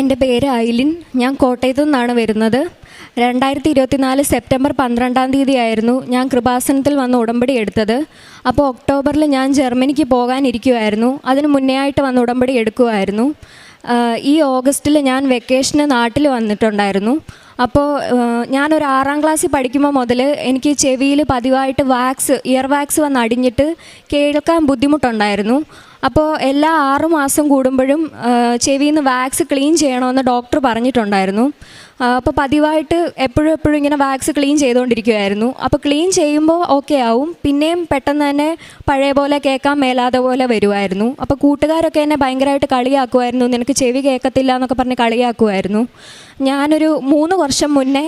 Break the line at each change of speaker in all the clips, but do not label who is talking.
എൻ്റെ പേര് ഐലിൻ. ഞാൻ കോട്ടയത്തു നിന്നാണ് വരുന്നത്. 2024 സെപ്റ്റംബർ 12 ആയിരുന്നു ഞാൻ കൃപാസനത്തിൽ വന്ന് ഉടമ്പടി എടുത്തത്. അപ്പോൾ ഒക്ടോബറിൽ ഞാൻ ജർമ്മനിക്ക് പോകാനിരിക്കുമായിരുന്നു. അതിന് മുന്നേ ആയിട്ട് വന്ന് ഉടമ്പടി എടുക്കുമായിരുന്നു. ഈ ഓഗസ്റ്റിൽ ഞാൻ വെക്കേഷന് നാട്ടിൽ വന്നിട്ടുണ്ടായിരുന്നു. അപ്പോൾ ഞാനൊരു 6ാം ക്ലാസ്സിൽ പഠിക്കുമ്പോൾ മുതൽ എനിക്ക് ചെവിയിൽ പതിവായിട്ട് ഇയർ വാക്സ് വന്ന് അടിഞ്ഞിട്ട് കേൾക്കാൻ ബുദ്ധിമുട്ടുണ്ടായിരുന്നു. അപ്പോൾ എല്ലാ 6 മാസം കൂടുമ്പോഴും ചെവിയിൽ നിന്ന് വാക്സ് ക്ലീൻ ചെയ്യണമെന്ന് ഡോക്ടർ പറഞ്ഞിട്ടുണ്ടായിരുന്നു. അപ്പോൾ പതിവായിട്ട് എപ്പോഴും ഇങ്ങനെ വാക്സ് ക്ലീൻ ചെയ്തുകൊണ്ടിരിക്കുമായിരുന്നു. അപ്പോൾ ക്ലീൻ ചെയ്യുമ്പോൾ ഓക്കെ ആവും, പിന്നെയും പെട്ടെന്ന് തന്നെ പഴയ പോലെ കേൾക്കാൻ മേലാതെ പോലെ വരുമായിരുന്നു. അപ്പോൾ കൂട്ടുകാരൊക്കെ എന്നെ ഭയങ്കരമായിട്ട് കളിയാക്കുമായിരുന്നു, നിനക്ക് ചെവി കേൾക്കത്തില്ല എന്നൊക്കെ പറഞ്ഞ് കളിയാക്കുമായിരുന്നു. ഞാനൊരു 3 വർഷം മുന്നേ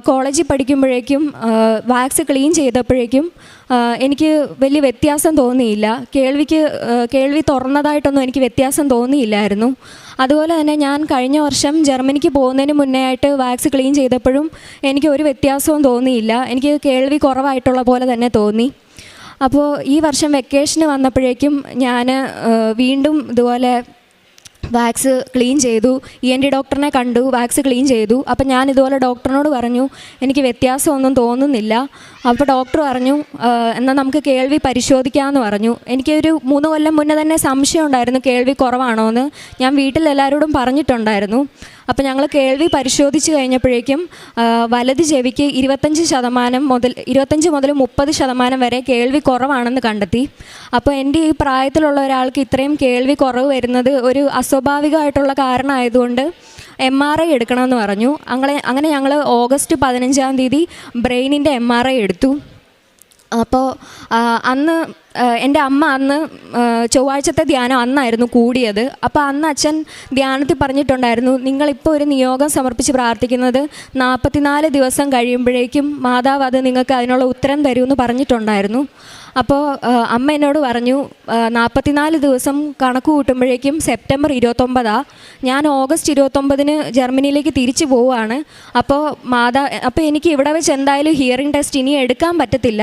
കോളേജിൽ പഠിക്കുമ്പോഴേക്കും വാക്സ് ക്ലീൻ ചെയ്തപ്പോഴേക്കും എനിക്ക് വലിയ വ്യത്യാസം തോന്നിയില്ല. കേൾവി തുറന്നതായിട്ടൊന്നും എനിക്ക് വ്യത്യാസം തോന്നിയില്ലായിരുന്നു. അതുപോലെ തന്നെ ഞാൻ കഴിഞ്ഞ വർഷം ജർമ്മനിക്ക് പോകുന്നതിന് മുന്നേ ആയിട്ട് വാക്സ് ക്ലീൻ ചെയ്തപ്പോഴും എനിക്ക് ഒരു വ്യത്യാസവും തോന്നിയില്ല. എനിക്ക് കേൾവി കുറവായിട്ടുള്ള പോലെ തന്നെ തോന്നി. അപ്പോൾ ഈ വർഷം വെക്കേഷന് വന്നപ്പോഴേക്കും ഞാൻ വീണ്ടും ഇതുപോലെ വാക്സ് ക്ലീൻ ചെയ്തു. ENT ഡോക്ടറിനെ കണ്ടു, വാക്സ് ക്ലീൻ ചെയ്തു. അപ്പം ഞാൻ ഇതുപോലെ ഡോക്ടറിനോട് പറഞ്ഞു എനിക്ക് വ്യത്യാസമൊന്നും തോന്നുന്നില്ല. അപ്പോൾ ഡോക്ടർ പറഞ്ഞു എന്നാൽ നമുക്ക് കേൾവി പരിശോധിക്കാമെന്ന് പറഞ്ഞു. എനിക്കൊരു 3 കൊല്ലം മുന്നേ തന്നെ സംശയം ഉണ്ടായിരുന്നു കേൾവി കുറവാണോ എന്ന്. ഞാൻ വീട്ടിലെല്ലാവരോടും പറഞ്ഞിട്ടുണ്ടായിരുന്നു. അപ്പോൾ ഞങ്ങൾ കേൾവി പരിശോധിച്ച് കഴിഞ്ഞപ്പോഴേക്കും വലത് ചെവിക്ക് 25% മുതൽ 30% വരെ കേൾവി കുറവാണെന്ന് കണ്ടെത്തി. അപ്പോൾ എൻ്റെ ഈ പ്രായത്തിലുള്ള ഒരാൾക്ക് ഇത്രയും കേൾവി കുറവ് വരുന്നത് ഒരു അസ്വാഭാവികമായിട്ടുള്ള കാരണമായതുകൊണ്ട് MRI എടുക്കണമെന്ന് പറഞ്ഞു. അങ്ങനെ ഞങ്ങൾ ഓഗസ്റ്റ് 15 ബ്രെയിനിൻ്റെ MRI എടുത്തു. അപ്പോൾ അന്ന് എൻ്റെ അമ്മ ചൊവ്വാഴ്ചത്തെ ധ്യാനം അന്നായിരുന്നു കൂടിയത്. അപ്പോൾ അന്ന് അച്ഛൻ ധ്യാനത്തിൽ പറഞ്ഞിട്ടുണ്ടായിരുന്നു, നിങ്ങളിപ്പോൾ ഒരു നിയോഗം സമർപ്പിച്ച് പ്രാർത്ഥിക്കുന്നത് 44 ദിവസം കഴിയുമ്പോഴേക്കും മാതാവ് അത് നിങ്ങൾക്ക് അതിനുള്ള ഉത്തരം തരുമെന്ന് പറഞ്ഞിട്ടുണ്ടായിരുന്നു. അപ്പോൾ അമ്മ എന്നോട് പറഞ്ഞു 44 ദിവസം കണക്ക് കൂട്ടുമ്പോഴേക്കും സെപ്റ്റംബർ 29. ഞാൻ ഓഗസ്റ്റ് 29 ജർമ്മനിയിലേക്ക് തിരിച്ചു പോവുകയാണ്. അപ്പോൾ എനിക്ക് ഇവിടെ വെച്ച് എന്തായാലും ഹിയറിംഗ് ടെസ്റ്റ് ഇനി എടുക്കാൻ പറ്റത്തില്ല.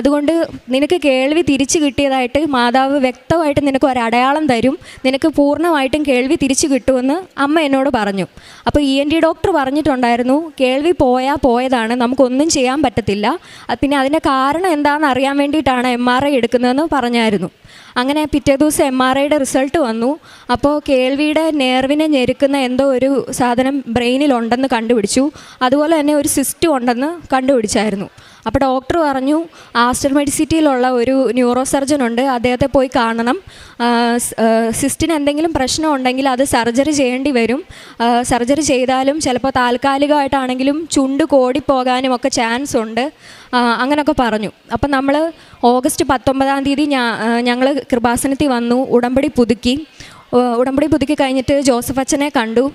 അതുകൊണ്ട് നിനക്ക് കേൾവി തിരിച്ചു കിട്ടിയതായിട്ട് മാതാവ് വ്യക്തമായിട്ട് നിനക്ക് ഒരു അടയാളം തരും, നിനക്ക് പൂർണ്ണമായിട്ടും കേൾവി തിരിച്ചു കിട്ടുമെന്ന് അമ്മ എന്നോട് പറഞ്ഞു. അപ്പോൾ ENT ഡോക്ടർ പറഞ്ഞിട്ടുണ്ടായിരുന്നു, കേൾവി പോയതാണ്, നമുക്കൊന്നും ചെയ്യാൻ പറ്റത്തില്ല, പിന്നെ അതിൻ്റെ കാരണം എന്താണെന്ന് അറിയാൻ വേണ്ടിയിട്ടാണ് MRI എടുക്കുന്നതെന്ന് പറഞ്ഞായിരുന്നു. അങ്ങനെ പിറ്റേ ദിവസം MRIയുടെ റിസൾട്ട് വന്നു. അപ്പോൾ കേൾവിയുടെ നെർവിനെ ഞെരുക്കുന്ന എന്തോ ഒരു സാധനം ബ്രെയിനിലുണ്ടെന്ന് കണ്ടുപിടിച്ചു. അതുപോലെ തന്നെ ഒരു സിസ്റ്റ് ഉണ്ടെന്ന് കണ്ടുപിടിച്ചായിരുന്നു. അപ്പോൾ ഡോക്ടർ പറഞ്ഞു ആസ്റ്റർ മെഡിസിറ്റിയിലുള്ള ഒരു ന്യൂറോ സർജൻ ഉണ്ട്, അദ്ദേഹത്തെ പോയി കാണണം. സിസ്റ്റിന് എന്തെങ്കിലും പ്രശ്നം ഉണ്ടെങ്കിൽ അത് സർജറി ചെയ്യേണ്ടി വരും. സർജറി ചെയ്താലും ചിലപ്പോൾ താൽക്കാലികമായിട്ടാണെങ്കിലും ചുണ്ട് കോടിപ്പോകാനും ഒക്കെ ചാൻസ് ഉണ്ട്, അങ്ങനെയൊക്കെ പറഞ്ഞു. അപ്പം നമ്മൾ ഓഗസ്റ്റ് 19 ഞങ്ങൾ കൃപാസനത്തിൽ വന്നു, ഉടമ്പടി പുതുക്കി കഴിഞ്ഞിട്ട് ജോസഫ് അച്ഛനെ കണ്ടു.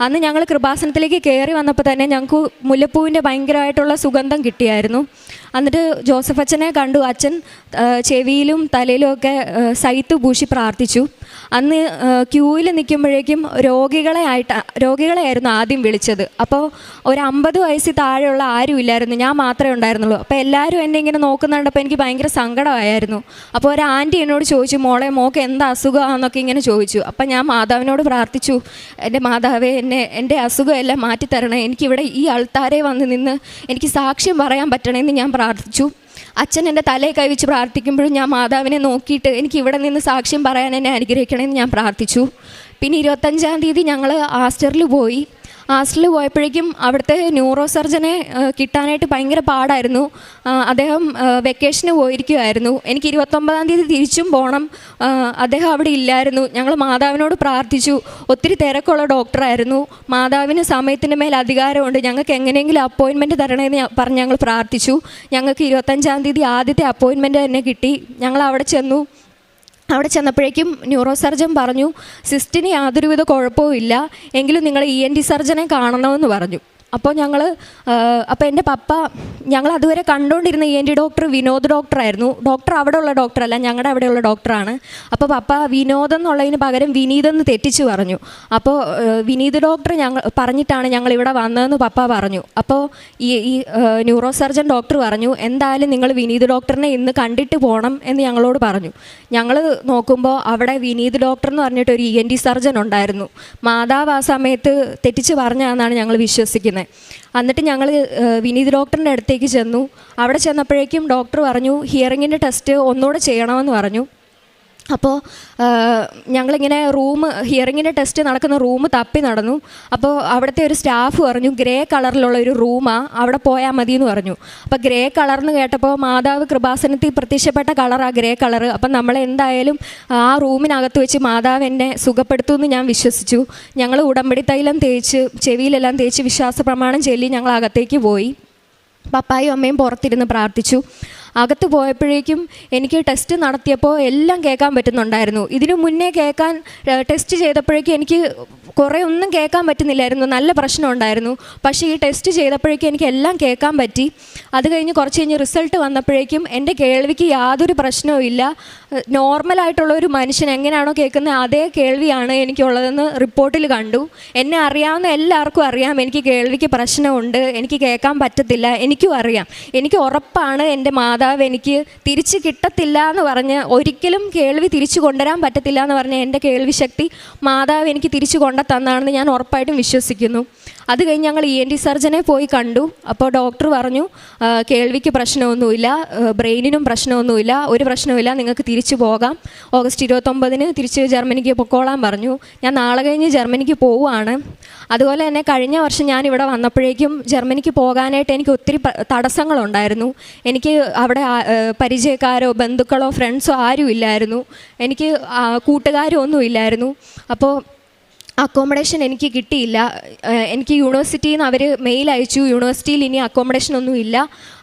അന്ന് ഞങ്ങൾ കൃപാസനത്തിലേക്ക് കയറി വന്നപ്പോൾ തന്നെ ഞങ്ങൾക്ക് മുല്ലപ്പൂവിൻ്റെ ഭയങ്കരമായിട്ടുള്ള സുഗന്ധം കിട്ടിയായിരുന്നു. എന്നിട്ട് ജോസഫ് അച്ഛനെ കണ്ടു. അച്ഛൻ ചെവിയിലും തലയിലും ഒക്കെ സൈത്ത് പൂശി പ്രാർത്ഥിച്ചു. അന്ന് ക്യൂവിൽ നിൽക്കുമ്പോഴേക്കും രോഗികളെയായിരുന്നു ആദ്യം വിളിച്ചത്. അപ്പോൾ ഒരു 50 വയസ്സിൽ താഴെയുള്ള ആരും ഇല്ലായിരുന്നു, ഞാൻ മാത്രമേ ഉണ്ടായിരുന്നുള്ളൂ. അപ്പോൾ എല്ലാവരും എന്നെ ഇങ്ങനെ നോക്കുന്നുണ്ടപ്പോൾ എനിക്ക് ഭയങ്കര സങ്കടമായിരുന്നു. അപ്പോൾ ഒരു ആൻറ്റി എന്നോട് ചോദിച്ചു, മോൾക്ക് എന്താ അസുഖമാണെന്നൊക്കെ ഇങ്ങനെ ചോദിച്ചു. അപ്പം ഞാൻ മാതാവിനോട് പ്രാർത്ഥിച്ചു, എൻ്റെ മാതാവേ എൻ്റെ അസുഖമെല്ലാം മാറ്റിത്തരണേ, എനിക്കിവിടെ ഈ ആൾത്താരെ വന്ന് നിന്ന് എനിക്ക് സാക്ഷ്യം പറയാൻ പറ്റണമെന്ന് ഞാൻ പ്രാർത്ഥിച്ചു. അച്ഛൻ എൻ്റെ തലയിൽ കൈവച്ച് പ്രാർത്ഥിക്കുമ്പോഴും ഞാൻ മാതാവിനെ നോക്കിയിട്ട് എനിക്ക് ഇവിടെ നിന്ന് സാക്ഷ്യം പറയാൻ എന്നെ അനുഗ്രഹിക്കണമെന്ന് ഞാൻ പ്രാർത്ഥിച്ചു. പിന്നെ 25 ഞങ്ങൾ ആസ്റ്ററിൽ പോയപ്പോഴേക്കും അവിടുത്തെ ന്യൂറോ സർജനെ കിട്ടാനായിട്ട് ഭയങ്കര പാടായിരുന്നു. അദ്ദേഹം വെക്കേഷന് പോയിരിക്കുമായിരുന്നു. എനിക്ക് 29 തിരിച്ചും പോകണം, അദ്ദേഹം അവിടെ ഇല്ലായിരുന്നു. ഞങ്ങൾ മാതാവിനോട് പ്രാർത്ഥിച്ചു. ഒത്തിരി തിരക്കുള്ള ഡോക്ടറായിരുന്നു. മാതാവിന് സമയത്തിൻ്റെ മേൽ അധികാരമുണ്ട്, ഞങ്ങൾക്ക് എങ്ങനെയെങ്കിലും അപ്പോയിൻമെൻറ്റ് തരണമെന്ന് പറഞ്ഞ് ഞങ്ങൾ പ്രാർത്ഥിച്ചു. ഞങ്ങൾക്ക് 25 ആദ്യത്തെ അപ്പോയിൻമെൻറ്റ് തന്നെ കിട്ടി. ഞങ്ങൾ അവിടെ ചെന്നപ്പോഴേക്കും ന്യൂറോ സർജൻ പറഞ്ഞു, സിസ്റ്റിന് യാതൊരുവിധ കുഴപ്പവും ഇല്ല, എങ്കിലും നിങ്ങൾ ENT സർജനെ കാണണമെന്ന് പറഞ്ഞു. അപ്പോൾ എൻ്റെ പപ്പ ഞങ്ങൾ അതുവരെ കണ്ടുകൊണ്ടിരുന്ന ENT ഡോക്ടർ വിനോദ് ഡോക്ടറായിരുന്നു. ഡോക്ടർ അവിടെയുള്ള ഡോക്ടറല്ല, ഞങ്ങളുടെ അവിടെയുള്ള ഡോക്ടറാണ്. അപ്പോൾ പപ്പ വിനോദം എന്നുള്ളതിന് പകരം വിനീതെന്ന് തെറ്റിച്ച് പറഞ്ഞു. അപ്പോൾ വിനീത് ഡോക്ടർ പറഞ്ഞിട്ടാണ് ഞങ്ങൾ ഇവിടെ വന്നതെന്ന് പപ്പ പറഞ്ഞു. അപ്പോൾ ഈ ന്യൂറോ സർജൻ ഡോക്ടർ പറഞ്ഞു, എന്തായാലും നിങ്ങൾ വിനീത് ഡോക്ടറിനെ ഇന്ന് കണ്ടിട്ട് പോകണം എന്ന് ഞങ്ങളോട് പറഞ്ഞു. ഞങ്ങൾ നോക്കുമ്പോൾ അവിടെ വിനീത് ഡോക്ടർ എന്ന് പറഞ്ഞിട്ട് ഒരു ENT സർജൻ ഉണ്ടായിരുന്നു. മാതാവ് ആ സമയത്ത് തെറ്റിച്ച് പറഞ്ഞാണെന്നാണ് ഞങ്ങൾ വിശ്വസിക്കുന്നത്. എന്നിട്ട് ഞങ്ങൾ വിനീത് ഡോക്ടറിൻ്റെ അടുത്തേക്ക് ചെന്നു. അവിടെ ചെന്നപ്പോഴേക്കും ഡോക്ടർ പറഞ്ഞു ഹിയറിങ്ങിൻ്റെ ടെസ്റ്റ് ഒന്നുകൂടെ ചെയ്യണമെന്ന് പറഞ്ഞു. അപ്പോൾ ഞങ്ങളിങ്ങനെ ഹിയറിങ്ങിൻ്റെ ടെസ്റ്റ് നടക്കുന്ന റൂം തപ്പി നടന്നു. അപ്പോൾ അവിടുത്തെ ഒരു സ്റ്റാഫ് പറഞ്ഞു ഗ്രേ കളറിലുള്ള ഒരു റൂമാണ്, അവിടെ പോയാൽ മതി എന്ന് പറഞ്ഞു. അപ്പോൾ ഗ്രേ കളർന്ന് കേട്ടപ്പോൾ മാതാവ് കൃപാസനത്തിൽ പ്രത്യക്ഷപ്പെട്ട കളറാണ് ഗ്രേ കളറ്. അപ്പം നമ്മളെന്തായാലും ആ റൂമിനകത്ത് വെച്ച് മാതാവ് എന്നെ സുഖപ്പെടുത്തുമെന്ന് ഞാൻ വിശ്വസിച്ചു. ഞങ്ങൾ ഉടമ്പടി തൈലം തേച്ച് ചെവിയിലെല്ലാം തേച്ച് വിശ്വാസ പ്രമാണം ചൊല്ലി ഞങ്ങൾ അകത്തേക്ക് പോയി. പപ്പായും അമ്മയും പുറത്തിരുന്ന് പ്രാർത്ഥിച്ചു. അകത്ത് പോയപ്പോഴേക്കും എനിക്ക് ടെസ്റ്റ് നടത്തിയപ്പോൾ എല്ലാം കേൾക്കാൻ പറ്റുന്നുണ്ടായിരുന്നു. ഇതിനു മുന്നേ ടെസ്റ്റ് ചെയ്തപ്പോഴേക്കും എനിക്ക് കുറേ ഒന്നും കേൾക്കാൻ പറ്റുന്നില്ലായിരുന്നു, നല്ല പ്രശ്നം ഉണ്ടായിരുന്നു. പക്ഷേ ഈ ടെസ്റ്റ് ചെയ്തപ്പോഴേക്കും എനിക്ക് എല്ലാം കേൾക്കാൻ പറ്റി. അത് കഴിഞ്ഞ് കുറച്ച് കഴിഞ്ഞ് റിസൾട്ട് വന്നപ്പോഴേക്കും എൻ്റെ കേൾവിക്ക് യാതൊരു പ്രശ്നവും ഇല്ല. നോർമലായിട്ടുള്ള ഒരു മനുഷ്യൻ എങ്ങനെയാണോ കേൾക്കുന്നത് അതേ കേൾവിയാണ് എനിക്കുള്ളതെന്ന് റിപ്പോർട്ടിൽ കണ്ടു. എന്നെ അറിയാവുന്ന എല്ലാവർക്കും അറിയാം എനിക്ക് കേൾവിക്ക് പ്രശ്നമുണ്ട്, എനിക്ക് കേൾക്കാൻ പറ്റത്തില്ല, എനിക്കും അറിയാം. എനിക്ക് ഉറപ്പാണ് എൻ്റെ മാതാവ് എനിക്ക് തിരിച്ച് കിട്ടത്തില്ല എന്ന് പറഞ്ഞ്, ഒരിക്കലും കേൾവി തിരിച്ചു കൊണ്ടുവരാൻ പറ്റത്തില്ല എന്ന് പറഞ്ഞ് എൻ്റെ കേൾവി ശക്തി മാതാവ് എനിക്ക് തിരിച്ചു തന്നാണെന്ന് ഞാൻ ഉറപ്പായിട്ടും വിശ്വസിക്കുന്നു. അത് കഴിഞ്ഞ് ഞങ്ങൾ ENT സർജനെ പോയി കണ്ടു. അപ്പോൾ ഡോക്ടർ പറഞ്ഞു കേൾവിക്ക് പ്രശ്നമൊന്നുമില്ല, ബ്രെയിനിനും പ്രശ്നമൊന്നുമില്ല, ഒരു പ്രശ്നവുമില്ല, നിങ്ങൾക്ക് തിരിച്ചു പോകാം. ഓഗസ്റ്റ് 29 തിരിച്ച് ജർമ്മനിക്ക് പൊക്കോളാൻ പറഞ്ഞു. ഞാൻ നാളെ കഴിഞ്ഞ് ജർമ്മനിക്ക് പോവുകയാണ്. അതുപോലെ തന്നെ കഴിഞ്ഞ വർഷം ഞാൻ ഇവിടെ വന്നപ്പോഴേക്കും ജർമ്മനിക്ക് പോകാനായിട്ട് എനിക്ക് ഒത്തിരി തടസ്സങ്ങളുണ്ടായിരുന്നു. എനിക്ക് അവിടെ പരിചയക്കാരോ ബന്ധുക്കളോ ഫ്രണ്ട്സോ ആരും ഇല്ലായിരുന്നു, എനിക്ക് കൂട്ടുകാരോ ഒന്നും ഇല്ലായിരുന്നു. അപ്പോൾ അക്കോമഡേഷൻ എനിക്ക് കിട്ടിയില്ല. എനിക്ക് യൂണിവേഴ്സിറ്റിയിൽ നിന്ന് അവർ മെയിൽ അയച്ചു, യൂണിവേഴ്സിറ്റിയിൽ ഇനി അക്കോമഡേഷൻ ഒന്നും ഇല്ല.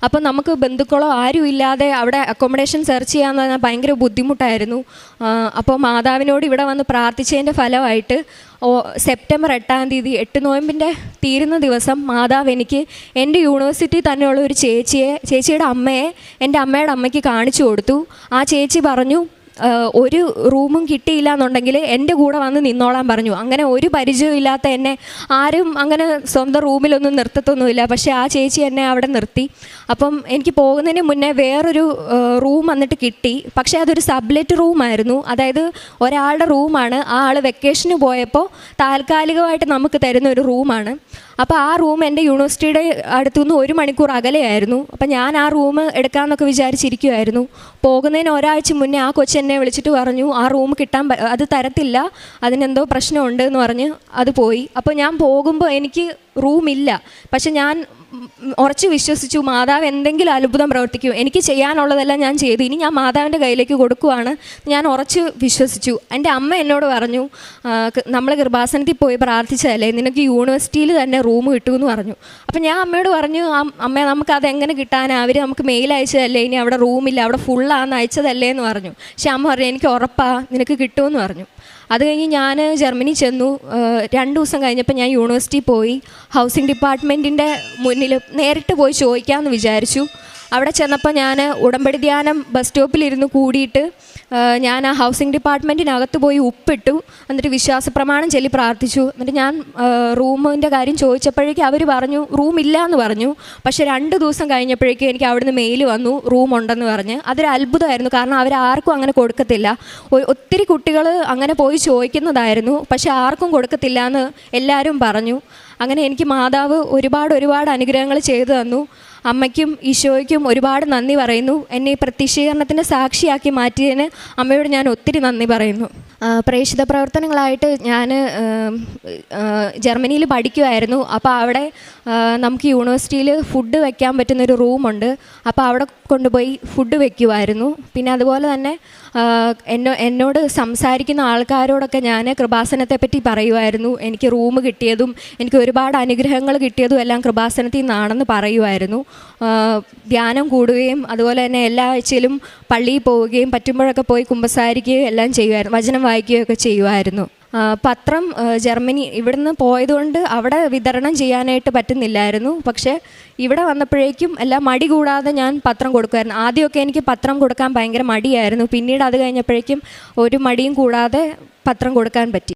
അപ്പോൾ നമുക്ക് ബന്ധുക്കളോ ആരും ഇല്ലാതെ അവിടെ അക്കോമഡേഷൻ സെർച്ച് ചെയ്യാമെന്ന് പറഞ്ഞാൽ ഭയങ്കര ബുദ്ധിമുട്ടായിരുന്നു. അപ്പോൾ മാതാവിനോട് ഇവിടെ വന്ന് പ്രാർത്ഥിച്ചതിൻ്റെ ഫലമായിട്ട് സെപ്റ്റംബർ 8 8 നോയമ്പിൻ്റെ തീരുന്ന ദിവസം മാതാവ് എനിക്ക് എൻ്റെ യൂണിവേഴ്സിറ്റി തന്നെയുള്ള ഒരു ചേച്ചിയുടെ അമ്മയെ എൻ്റെ അമ്മയുടെ അമ്മയ്ക്ക് കാണിച്ചു കൊടുത്തു. ആ ചേച്ചി പറഞ്ഞു ഒരു റൂമും കിട്ടിയില്ല എന്നുണ്ടെങ്കിൽ എൻ്റെ കൂടെ വന്ന് നിന്നോളാൻ പറഞ്ഞു. അങ്ങനെ ഒരു പരിചയവും ഇല്ലാത്ത എന്നെ ആരും അങ്ങനെ സ്വന്തം റൂമിലൊന്നും നിർത്തത്തൊന്നുമില്ല. പക്ഷേ ആ ചേച്ചി എന്നെ അവിടെ നിർത്തി. അപ്പം എനിക്ക് പോകുന്നതിന് മുന്നേ വേറൊരു റൂം വന്നിട്ട് കിട്ടി. പക്ഷേ അതൊരു സബ്ലെറ്റ് റൂമായിരുന്നു. അതായത് ഒരാളുടെ റൂമാണ്, ആ ആൾ വെക്കേഷന് പോയപ്പോൾ താൽക്കാലികമായിട്ട് നമുക്ക് തരുന്ന ഒരു റൂമാണ്. അപ്പോൾ ആ റൂം എൻ്റെ യൂണിവേഴ്സിറ്റിയുടെ അടുത്തുനിന്ന് 1 മണിക്കൂർ അകലെയായിരുന്നു. അപ്പം ഞാൻ ആ റൂം എടുക്കാമെന്നൊക്കെ വിചാരിച്ചിരിക്കുമായിരുന്നു. പോകുന്നതിന് ഒരാഴ്ച മുന്നേ ആ കൊച്ചെന്നെ വിളിച്ചിട്ട് പറഞ്ഞു ആ റൂം അത് തരത്തില്ല, അതിനെന്തോ പ്രശ്നമുണ്ട് എന്ന് പറഞ്ഞ് അത് പോയി. അപ്പോൾ ഞാൻ പോകുമ്പോൾ എനിക്ക് റൂമില്ല. പക്ഷെ ഞാൻ ഉറച്ച് വിശ്വസിച്ചു മാതാവ് എന്തെങ്കിലും അത്ഭുതം പ്രവർത്തിക്കും, എനിക്ക് ചെയ്യാനുള്ളതെല്ലാം ഞാൻ ചെയ്തു, ഇനി ഞാൻ മാതാവിൻ്റെ കയ്യിലേക്ക് കൊടുക്കുവാണ്, ഞാൻ ഉറച്ച് വിശ്വസിച്ചു. എൻ്റെ അമ്മ എന്നോട് പറഞ്ഞു നമ്മൾ കൃപാസനത്തിൽ പോയി പ്രാർത്ഥിച്ചതല്ലേ, നിനക്ക് യൂണിവേഴ്സിറ്റിയിൽ തന്നെ റൂം കിട്ടുമെന്ന് പറഞ്ഞു. അപ്പം ഞാൻ അമ്മയോട് പറഞ്ഞു അമ്മ നമുക്കത് എങ്ങനെ കിട്ടാനാണ്, അവർ നമുക്ക് മെയിൽ അയച്ചതല്ലേ, ഇനി അവിടെ റൂമില്ല, അവിടെ ഫുള്ളാന്ന് അയച്ചതല്ലേ എന്ന് പറഞ്ഞു. പക്ഷെ അമ്മ പറഞ്ഞു എനിക്ക് ഉറപ്പാണ് നിനക്ക് കിട്ടുമെന്ന് പറഞ്ഞു. അത് കഴിഞ്ഞ് ഞാൻ ജർമ്മനി ചെന്നു. 2 ദിവസം കഴിഞ്ഞപ്പോൾ ഞാൻ യൂണിവേഴ്സിറ്റി പോയി. ഹൗസിംഗ് ഡിപ്പാർട്ട്മെൻറ്റിൻ്റെ മുന്നിൽ നേരിട്ട് പോയി ചോദിക്കാമെന്ന് വിചാരിച്ചു. അവിടെ ചെന്നപ്പോൾ ഞാൻ ഉടമ്പടി ധ്യാനം ബസ് സ്റ്റോപ്പിലിരുന്ന് കൂടിയിട്ട് ഞാൻ ആ ഹൗസിംഗ് ഡിപ്പാർട്ട്മെൻറ്റിനകത്ത് പോയി ഉപ്പിട്ടു. എന്നിട്ട് വിശ്വാസ പ്രമാണം ചൊല്ലി പ്രാർത്ഥിച്ചു. എന്നിട്ട് ഞാൻ റൂമിൻ്റെ കാര്യം ചോദിച്ചപ്പോഴേക്കും അവർ പറഞ്ഞു റൂമില്ല എന്ന് പറഞ്ഞു. പക്ഷേ 2 ദിവസം കഴിഞ്ഞപ്പോഴേക്കും എനിക്ക് അവിടുന്ന് മെയിൽ വന്നു റൂമുണ്ടെന്ന് പറഞ്ഞ്. അതൊരു അത്ഭുതമായിരുന്നു, കാരണം അവരാർക്കും അങ്ങനെ കൊടുക്കത്തില്ല. ഒത്തിരി കുട്ടികൾ അങ്ങനെ പോയി ചോദിക്കുന്നതായിരുന്നു, പക്ഷെ ആർക്കും കൊടുക്കത്തില്ല എന്ന് എല്ലാവരും പറഞ്ഞു. അങ്ങനെ എനിക്ക് മാതാവ് ഒരുപാട് അനുഗ്രഹങ്ങൾ ചെയ്തു തന്നു. അമ്മയ്ക്കും ഈശോയ്ക്കും ഒരുപാട് നന്ദി പറയുന്നു. എന്നെ ഈ പ്രത്യക്ഷീകരണത്തിൻ്റെ സാക്ഷിയാക്കി മാറ്റിയതിന് അമ്മയോട് ഞാൻ ഒത്തിരി നന്ദി പറയുന്നു. പ്രേക്ഷിത പ്രവർത്തനങ്ങളായിട്ട് ഞാൻ ജർമ്മനിയിൽ പഠിക്കുമായിരുന്നു. അപ്പോൾ അവിടെ നമുക്ക് യൂണിവേഴ്സിറ്റിയിൽ ഫുഡ് വയ്ക്കാൻ പറ്റുന്നൊരു റൂമുണ്ട്. അപ്പോൾ അവിടെ കൊണ്ടുപോയി ഫുഡ് വയ്ക്കുമായിരുന്നു. പിന്നെ അതുപോലെ തന്നെ എന്നോട് സംസാരിക്കുന്ന ആൾക്കാരോടൊക്കെ ഞാൻ കൃപാസനത്തെപ്പറ്റി പറയുമായിരുന്നു. എനിക്ക് റൂം കിട്ടിയതും എനിക്ക് ഒരുപാട് അനുഗ്രഹങ്ങൾ കിട്ടിയതും എല്ലാം കൃപാസനത്തിൽ നിന്നാണെന്ന് പറയുമായിരുന്നു. ധ്യാനം കൂടുകയും അതുപോലെ തന്നെ എല്ലാ ആഴ്ചയിലും പള്ളിയിൽ പോവുകയും പറ്റുമ്പോഴൊക്കെ പോയി കുമ്പസാരിക്കുകയും എല്ലാം ചെയ്യുമായിരുന്നു, വചനം വായിക്കുകയൊക്കെ ചെയ്യുമായിരുന്നു. പത്രം ജർമ്മനി ഇവിടുന്ന് പോയതുകൊണ്ട് അവിടെ വിതരണം ചെയ്യാനായിട്ട് പറ്റുന്നില്ലായിരുന്നു. പക്ഷേ ഇവിടെ വന്നപ്പോഴേക്കും എല്ലാം മടി കൂടാതെ ഞാൻ പത്രം കൊടുക്കുമായിരുന്നു. ആദ്യമൊക്കെ എനിക്ക് പത്രം കൊടുക്കാൻ ഭയങ്കര മടിയായിരുന്നു. പിന്നീട് അത് കഴിഞ്ഞപ്പോഴേക്കും ഒരു മടിയും കൂടാതെ പത്രം കൊടുക്കാൻ പറ്റി.